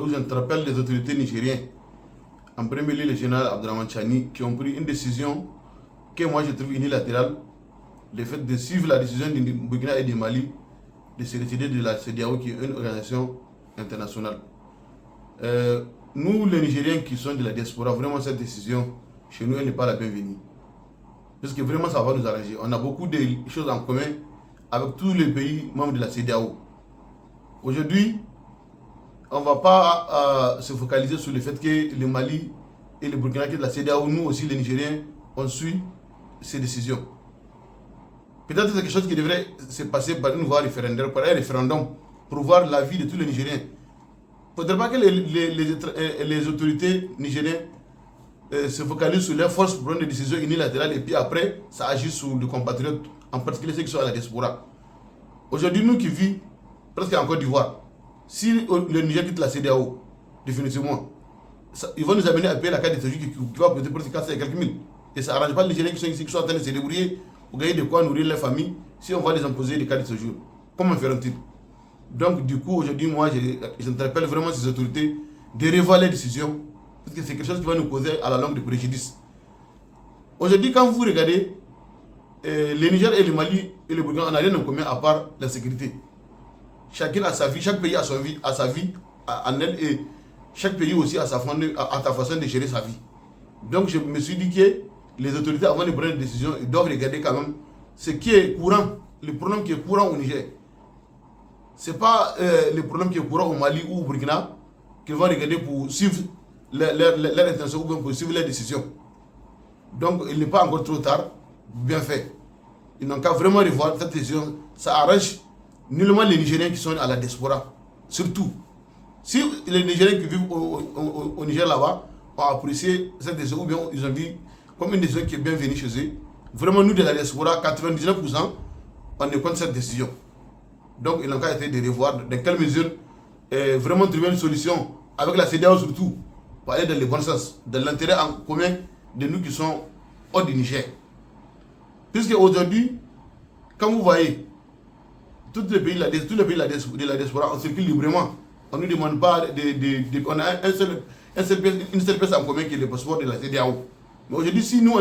où j'interpelle les autorités nigériennes, en premier lieu le général Abdraman Chani, qui ont pris une décision que moi je trouve unilatérale, le fait de suivre la décision du Burkina et du Mali de se retirer de la CEDEAO, qui est une organisation internationale. Nous, les Nigériens qui sont de la diaspora, vraiment cette décision, chez nous, elle n'est pas la bienvenue. Parce que vraiment, ça va nous arranger. On a beaucoup de choses en commun avec tous les pays membres de la CEDEAO. Aujourd'hui, on ne va pas se focaliser sur le fait que le Mali et le Burkina, qui est de la CEDEAO, nous aussi, les Nigériens, on suit ces décisions. Peut-être que c'est quelque chose qui devrait se passer par une voie référendaire, par un référendum, pour voir l'avis de tous les Nigériens. Il ne faudrait pas que les autorités nigériennes se focalisent sur leurs forces pour prendre des décisions unilatérales et puis après, ça agit sur les compatriotes, en particulier ceux qui sont à la diaspora. Aujourd'hui, nous qui vivons presque en Côte d'Ivoire, si le Niger quitte la CEDEAO, définitivement, ils vont nous amener à payer la carte de séjour qui va coûter presque 400 et quelques mille. Et ça n'arrange pas les Nigériens qui sont ici, qui sont en train de se débrouiller pour gagner de quoi nourrir leur famille, si on va les imposer des cartes de séjour. Comment feront-ils? Donc, du coup, aujourd'hui, moi, j'interpelle vraiment ces autorités de revoir les décisions, parce que c'est quelque chose qui va nous causer à la longue de préjudice. Aujourd'hui, quand vous regardez, le Niger et le Mali et le Burkina, on n'a rien en commun à part la sécurité. Chacun a sa vie, chaque pays a sa vie en elle, et chaque pays aussi a sa façon de gérer sa vie. Donc, je me suis dit que les autorités, avant de prendre des décisions, ils doivent regarder quand même ce qui est courant, le problème qui est courant au Niger. Ce n'est pas le problème qui est courant au Mali ou au Burkina qu'ils vont regarder pour suivre leur intention ou bien pour suivre leurs décisions. Donc, il n'est pas encore trop tard, bien fait. Ils n'ont qu'à vraiment revoir cette décision. Ça arrange nullement les Nigériens qui sont à la diaspora. Surtout, si les Nigériens qui vivent au Niger là-bas ont apprécié cette décision ou bien ils ont vu comme une décision qui est bienvenue chez eux, vraiment nous de la diaspora, 99%, on est contre cette décision. Donc, il n'a qu'à essayer de revoir dans quelle mesure vraiment trouver une solution avec la CEDEAO surtout, pour aller dans le bon sens, dans l'intérêt en commun de nous qui sont hors du Niger. Puisque aujourd'hui, quand vous voyez, tous les pays de la diaspora, on circule librement. On ne nous demande pas on a une seule pièce en commun qui est le passeport de la CEDEAO. Mais aujourd'hui, si nous,